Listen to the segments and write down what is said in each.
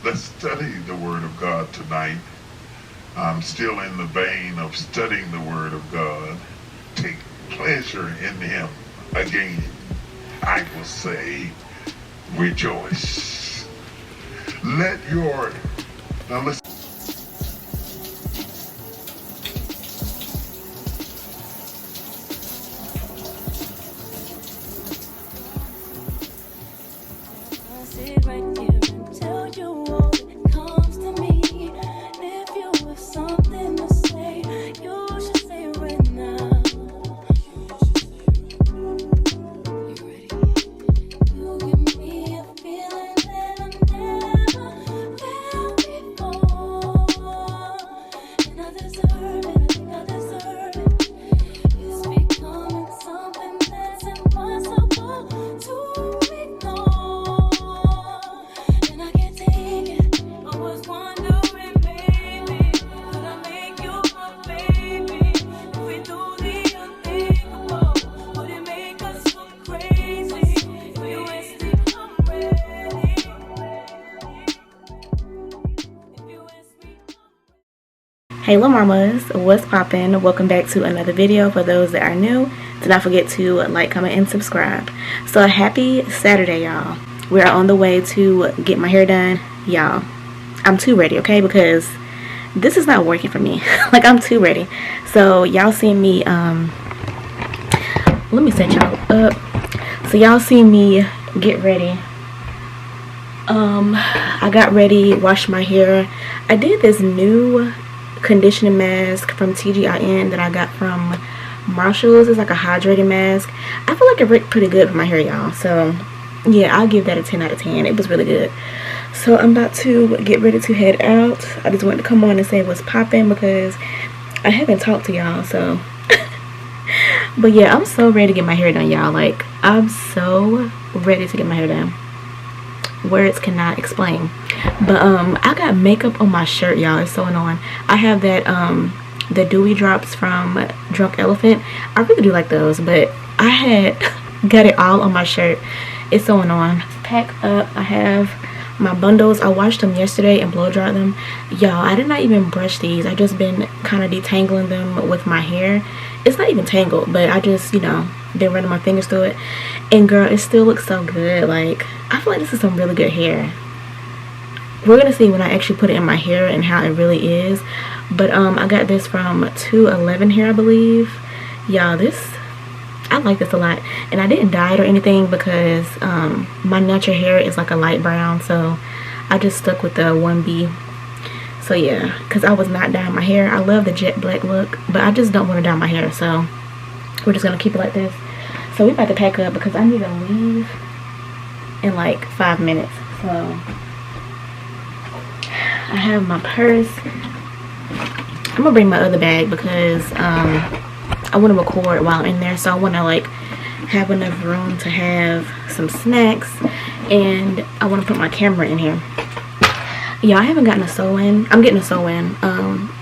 Let's study the Word of God tonight. I'm still in the vein of studying the Word of God. Take pleasure in Him again. I will say, rejoice. Now listen. Hey little mamas, what's poppin'? Welcome back to another video. For those that are new, do not forget to like, comment, and subscribe. So happy Saturday, y'all. We're on the way to get my hair done. Y'all, I'm too ready, okay? Because this is not working for me. Like, I'm too ready. So y'all seen me, let me set y'all up. So y'all seen me get ready. I got ready, washed my hair. I did this new conditioning mask from TGIN that I got from Marshall's. It's like a hydrating mask. I feel like it worked pretty good for my hair, y'all. So yeah, I'll give that a 10 out of 10. It was really good. So I'm about to get ready to head out. I just wanted to come on and say what's popping because I haven't talked to y'all. So but yeah, I'm so ready to get my hair done, y'all. Like, I'm so ready to get my hair done. Words cannot explain. But I got makeup on my shirt, y'all. It's so annoying. I have that the dewy drops from Drunk Elephant. I really do like those, but I had got it all on my shirt. It's so annoying. Pack up. I have my bundles. I washed them yesterday and blow dried them. Y'all, I did not even brush these. I just been kind of detangling them with my hair. It's not even tangled, but I just, you know, been running my fingers through it. And girl, it still looks so good. Like, I feel like this is some really good hair. We're gonna see when I actually put it in my hair and how it really is. But I got this from 211 Hair, I believe. Y'all, I like this a lot. And I didn't dye it or anything because my natural hair is like a light brown, so I just stuck with the 1B. So yeah, because I was not dyeing my hair. I love the jet black look, but I just don't want to dye my hair, so we're just gonna keep it like this. So we're about to pack up because I need to leave in like 5 minutes. So I have my purse. I'm gonna bring my other bag because I want to record while I'm in there, so I want to like have enough room to have some snacks, and I want to put my camera in here. Yeah, I haven't gotten a sew-in. I'm getting a sew-in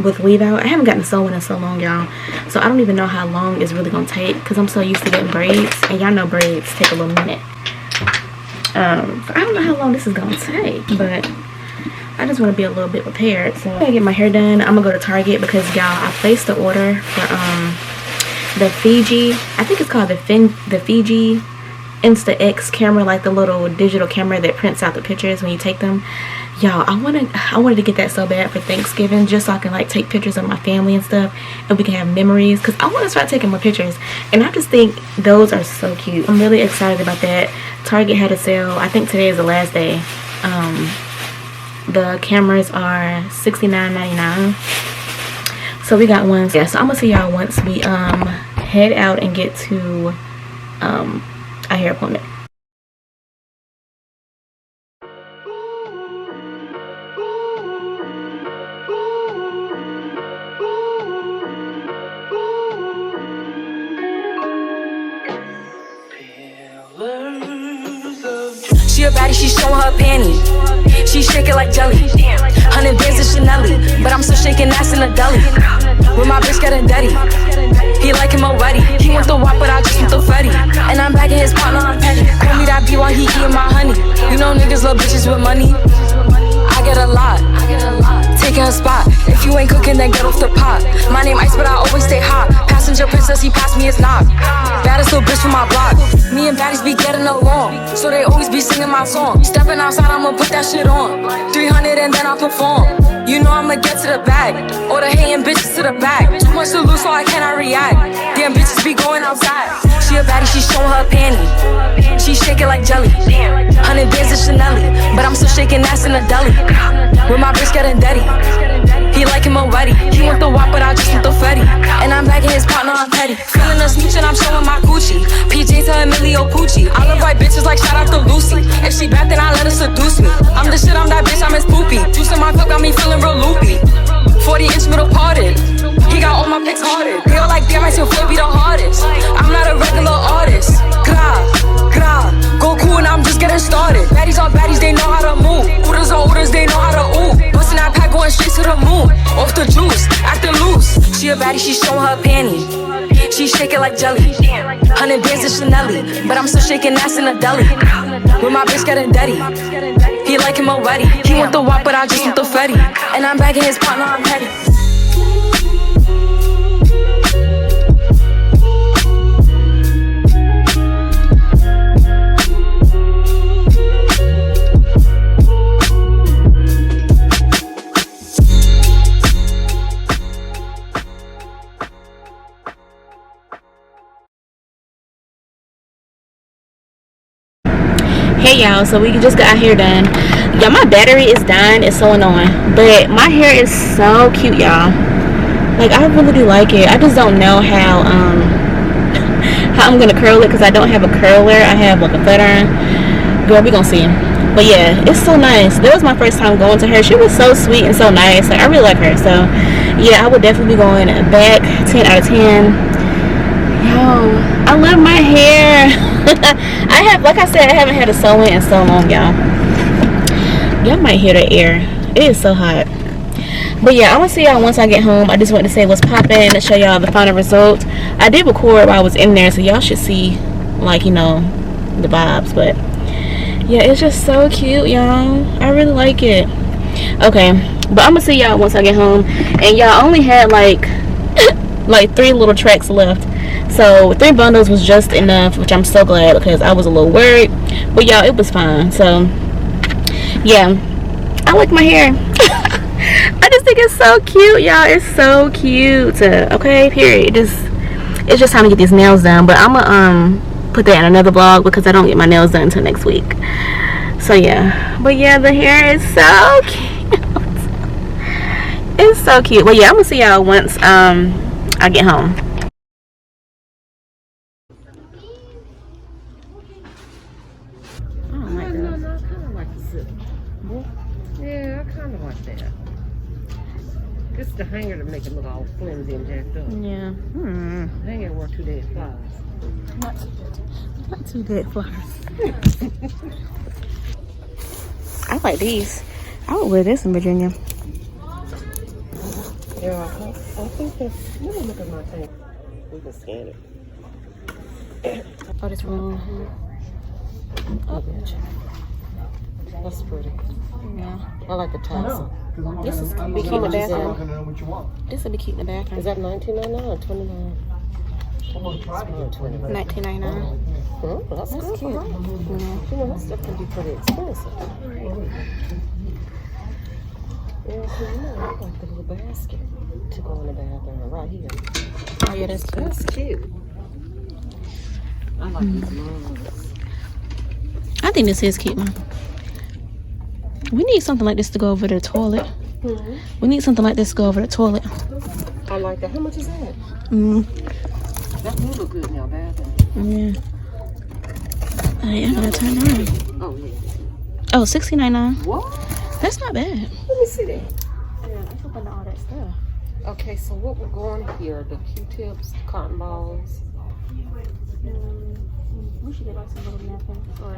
with leave out. I haven't gotten a sew-in in so long, y'all, so I don't even know how long it's really gonna take because I'm so used to getting braids, and y'all know braids take a little minute. So I don't know how long this is gonna take, but I just want to be a little bit prepared. So I'm gonna get my hair done. I'm gonna go to Target because y'all, I placed the order for the Fiji, I think it's called the Fiji Insta X camera, like the little digital camera that prints out the pictures when you take them. Y'all, I wanted to get that so bad for Thanksgiving, just so I can like take pictures of my family and stuff, and we can have memories, because I want to start taking more pictures, and I just think those are so cute. I'm really excited about that. Target had a sale. I think today is the last day. The cameras are $69.99. So we got one. Yeah, so I'm gonna see y'all once we head out and get to our hair appointment. She a baddie, she showing her panties. She shake it like jelly. 100 bands of Chanel, but I'm still shaking ass in the deli. With my bitch getting dirty. He like him already. He want the wop, but I just want the fatty. And I'm back in his partner, I'm petty. Call me that B while he eating my honey. You know niggas love bitches with money. I get a lot. Taking a spot. If you ain't cooking, then get off the pot. My name Ice, but I always stay hot. Passenger princess, he passed me his knock. Baddest little bitch from my block. Me and baddies be getting along, so they always be singing my song. Stepping outside, I'ma put that shit on. 300 and then I perform. You know I'ma get to the bag. All the hating bitches to the back. Too much to lose, so I cannot react. Damn bitches be going outside. She a baddie, she showing her panty. She shaking like jelly. 100 bands of Chanel, but I'm still shaking ass in the deli. With my bitch getting dirty. He like him already. He want the wop, but I just want the Fetty. And I'm bagging his partner, I'm petty. Feeling a snitch and I'm showing my Gucci. PJ to Emilio Pucci. I love white bitches like shout out to Lucy. If she bad, then I let her seduce me. I'm the shit, I'm that bitch, I'm his poopy. Juice in my cup got me feeling real loopy. 40-inch middle parted. He got all my pics hearted. They all like, damn, I still flip be the hardest. I'm not a regular artist. Gra, go cool and I'm just getting started. Baddies are baddies, they know how to move. Hooters are hooters, they know how to ooh. Bustin' that pack going straight to the moon. Off the juice, acting loose. She a baddie, she showing her panty. She shaking like jelly. 100 bands of Chanel, but I'm still shaking ass in the deli. With my bitch getting dirty. He like him already. He want the wop, but I just want the Fetty. And I'm bagging his partner, I'm petty. Hey y'all, so we just got our hair done. Y'all, my battery is dying. It's so annoying, but my hair is so cute, y'all. Like, I really do like it. I just don't know how I'm gonna curl it because I don't have a curler. I have like a flat iron. Girl, we gonna see. But yeah, it's so nice. That was my first time going to her. She was so sweet and so nice. Like, I really like her. So yeah, I would definitely be going back. 10 out of 10. Yo, I love my hair. I have, like I said, I haven't had a sew-in in so long, y'all. Y'all might hear the air. It is so hot. But yeah, I'm gonna see y'all once I get home. I just wanted to say what's popping to show y'all the final result. I did record while I was in there, so y'all should see, like, you know, the vibes. But yeah, it's just so cute, y'all. I really like it. Okay, but I'm gonna see y'all once I get home. And y'all only had like 3 little tracks left. So 3 bundles was just enough, which I'm so glad because I was a little worried. But y'all, it was fine. So yeah, I like my hair. I just think it's so cute, y'all. It's so cute. Okay, period. It's just time to get these nails done. But I'm gonna put that in another vlog because I don't get my nails done until next week. So yeah, but yeah, the hair is so cute. It's so cute. But yeah, I'm gonna see y'all once I get home. Yeah, I kind of like that. Just the hanger to make it look all flimsy and jacked up. Yeah. Hanger wore 2 dead flies. Not 2 dead flies. I like these. I would wear this in Virginia. Yeah, I think that's. Let me look at my thing. We can scan it. Oh, this wrong. Oh, bitch. That's pretty. Yeah. I like the tassel. This is be cute in the bathroom. This would be cute in the bathroom. Is that $19.99 or $29? $19.99. Oh, that's good. cute. Right. You know, that stuff can be pretty expensive. Yeah, so you know, I like the little basket to go in the bathroom right here. Oh yeah, that's cute. That's cute. I like these mugs. I think this is cute, Mom. We need something like this to go over the toilet. We need something like this to go over the toilet. I like that. How much is that? That will look good now, bathroom. Yeah. Oh, yeah, I gotta turn around. Oh, yeah. Oh, $16.99. What? That's not bad. Let me see that. Yeah, I put all that stuff. Okay, so what we're going here, the Q-tips, the cotton balls. We should get like some little napkins or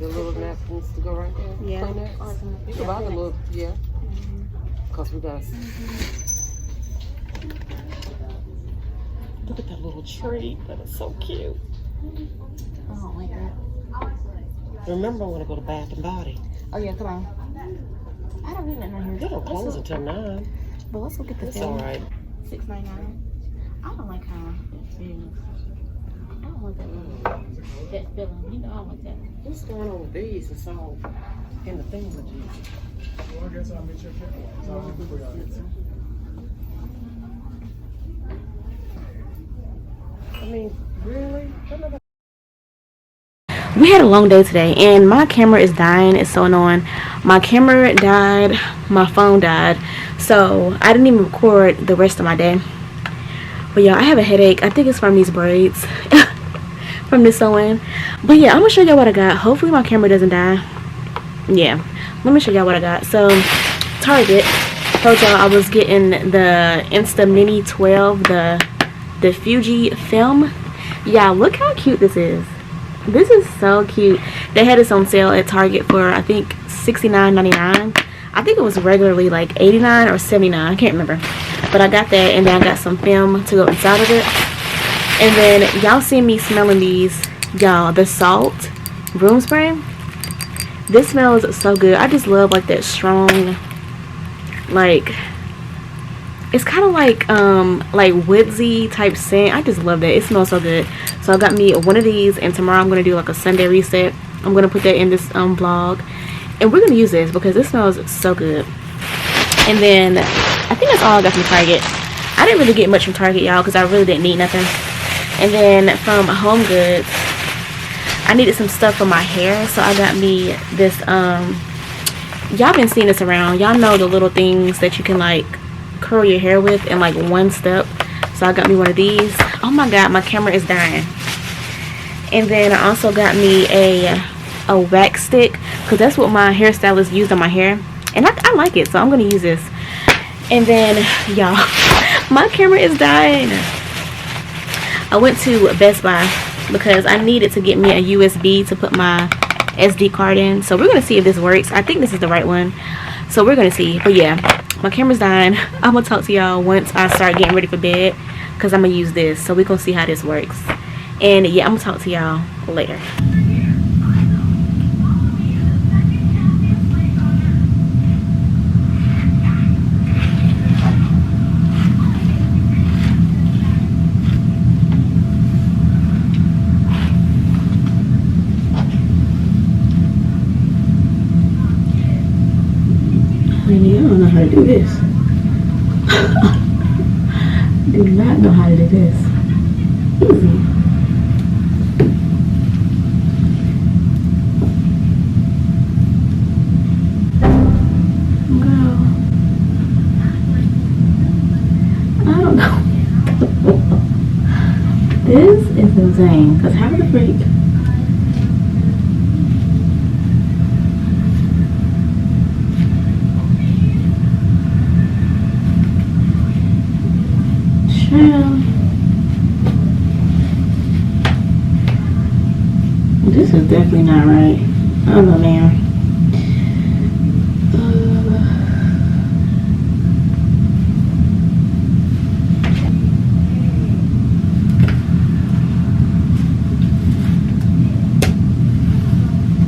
The little napkins to go right there? yeah. Kleenex? You can buy the little, yeah. Because we got. Look at that little tree. That is so cute. Oh my god. Remember, I want to go to Bath and Body. Oh yeah, come on. I don't need nothing here. They don't close until 9. But let's go get the It's film. alright. $6.99. I don't like how it feels. I don't want that feeling. You know I don't like that. What's going on with these? It's all in the thing with you. Well, I guess I'll meet you at I mean, really? We had a long day today and my camera is dying. It's so annoying. My camera died, my phone died, so I didn't even record the rest of my day. But yeah, I have a headache. I think it's from these braids from this sewing. But yeah, I'm gonna show y'all what I got. Hopefully my camera doesn't die. Yeah, let me show y'all what I got. So Target, told y'all I was getting the Insta Mini 12, the Fuji film. Yeah, look how cute this is. This is so cute. They had this on sale at Target for I think $69.99. I think it was regularly like $89 or $79. I can't remember. But I got that, and then I got some film to go inside of it. And then y'all see me smelling these, y'all, the Salt room spray. This smells so good. I just love like that strong, like, it's kind of like woodsy type scent. I just love that. It smells so good. So I got me one of these, and tomorrow I'm gonna do like a Sunday reset. I'm gonna put that in this vlog, and we're gonna use this because it smells so good. And then I think that's all I got from Target. I didn't really get much from Target, y'all, because I really didn't need nothing. And then from Home Goods, I needed some stuff for my hair, so I got me this y'all been seeing this around. Y'all know the little things that you can like curl your hair with in like one step. So I got me one of these. Oh my god, my camera is dying. And then I also got me a wax stick, because that's what my hairstylist used on my hair, and I like it, so I'm gonna use this. And then y'all, my camera is dying. I went to Best Buy because I needed to get me a USB to put my SD card in. So we're gonna see if this works. I think this is the right one, so we're gonna see. But yeah, my camera's dying. I'm gonna talk to y'all once I start getting ready for bed, because I'm gonna use this. So we're gonna see how this works. And yeah, I'm gonna talk to y'all later. Honey, I don't know how to do this. Do not know how to do this. Easy. Girl, I don't know. This is insane. Cause how the freak? This is definitely not right. I don't know, man.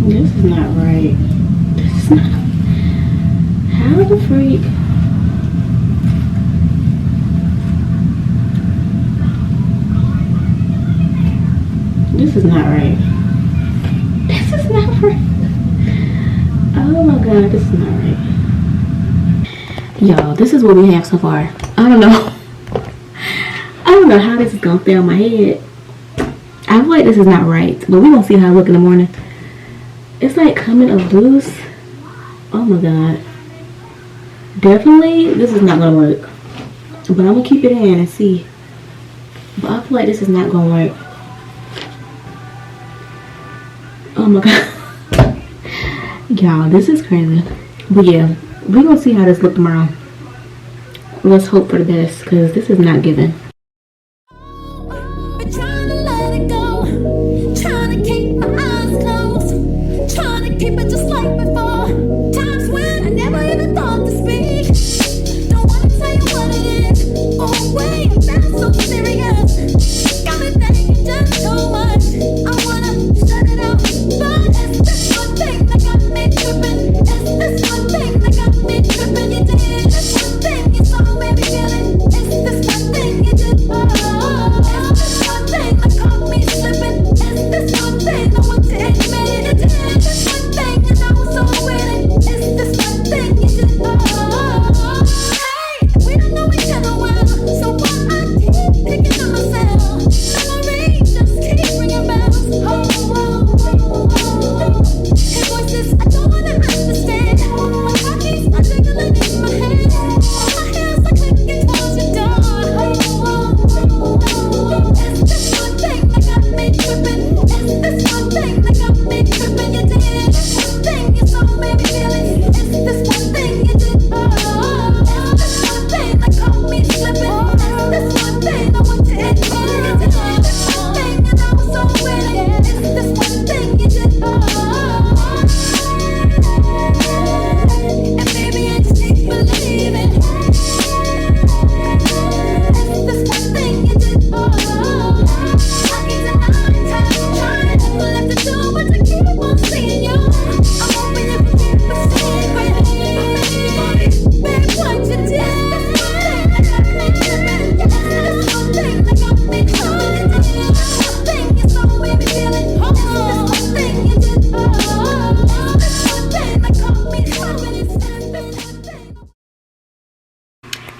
This is not right. This is not. How the freak? This is not right. This is not right. Oh my god, this is not right. Y'all, this is what we have so far. I don't know. I don't know how this is gonna stay on my head. I feel like this is not right, but we're gonna see how I look in the morning. It's like coming loose. Oh my god. Definitely, this is not gonna work. But I'm gonna keep it in and see. But I feel like this is not gonna work. Oh my god. Y'all, this is crazy. But yeah, we're gonna see how this look tomorrow. Let's hope for the best, because this is not giving. Been trying to let it go, trying to keep my eyes closed, trying to keep it just like before. Times when I never even thought to speak. Don't wanna tell you what it is. Oh wait, that's so serious. Got me thinking just too much. I wanna shut it out, but it's this one thing that got me tripping. It's this one thing that got me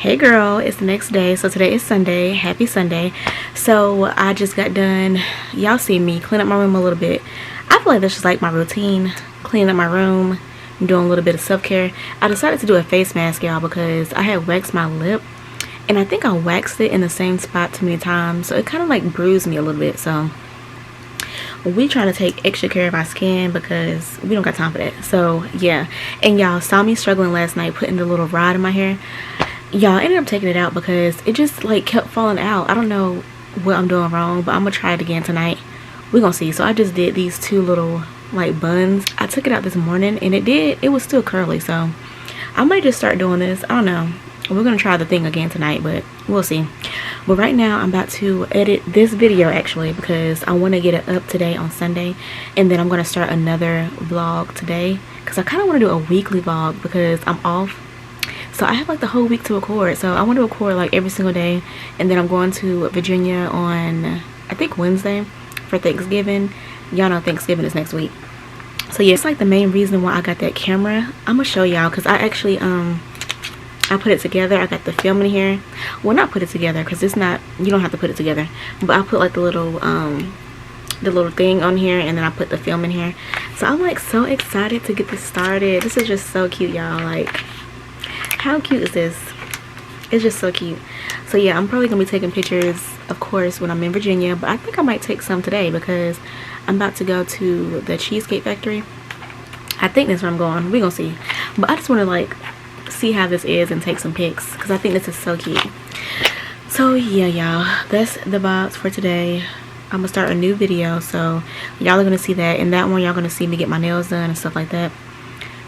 Hey girl, it's the next day. So today is Sunday. Happy Sunday. So I just got done, y'all see me clean up my room a little bit. I feel like that's just like my routine, cleaning up my room, doing a little bit of self-care. I decided to do a face mask, y'all, because I had waxed my lip and I think I waxed it in the same spot too many times, so it kind of like bruised me a little bit. So we trying to take extra care of our skin because we don't got time for that. So yeah, and y'all saw me struggling last night putting the little rod in my hair. Y'all, ended up taking it out because it just like kept falling out. I don't know what I'm doing wrong, but I'm gonna try it again tonight. We're gonna see. So I just did these two little like buns. I took it out this morning and it was still curly, so I might just start doing this. I don't know. We're gonna try the thing again tonight, but we'll see. But right now I'm about to edit this video actually because I want to get it up today on Sunday, and then I'm gonna start another vlog today because I kind of want to do a weekly vlog because I'm off. So I have like the whole week to record. So I want to record like every single day, and then I'm going to Virginia on I think Wednesday for Thanksgiving. Y'all know Thanksgiving is next week. So yeah, it's like the main reason why I got that camera. I'm gonna show y'all because I actually I put it together. I got the film in here. Well, not put it together because it's not, you don't have to put it together, but I put like the little thing on here, and then I put the film in here. So I'm like so excited to get this started. This is just so cute, y'all. Like, how cute is this? It's just so cute. So yeah, I'm probably gonna be taking pictures, of course, when I'm in Virginia, but I think I might take some today because I'm about to go to the Cheesecake Factory. I think that's where I'm going. We're gonna see. But I just want to like see how this is and take some pics because I think this is so cute. So yeah, y'all, that's the vibes for today. I'm gonna start a new video, so y'all are gonna see that. In that one, y'all gonna see me get my nails done and stuff like that.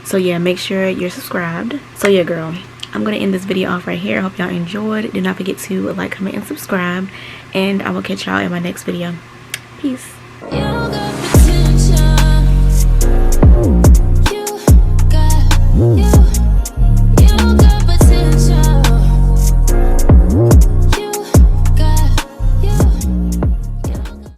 So yeah, make sure you're subscribed. So yeah, girl, I'm gonna end this video off right here. I hope y'all enjoyed. Do not forget to like, comment, and subscribe, and I will catch y'all in my next video. Peace.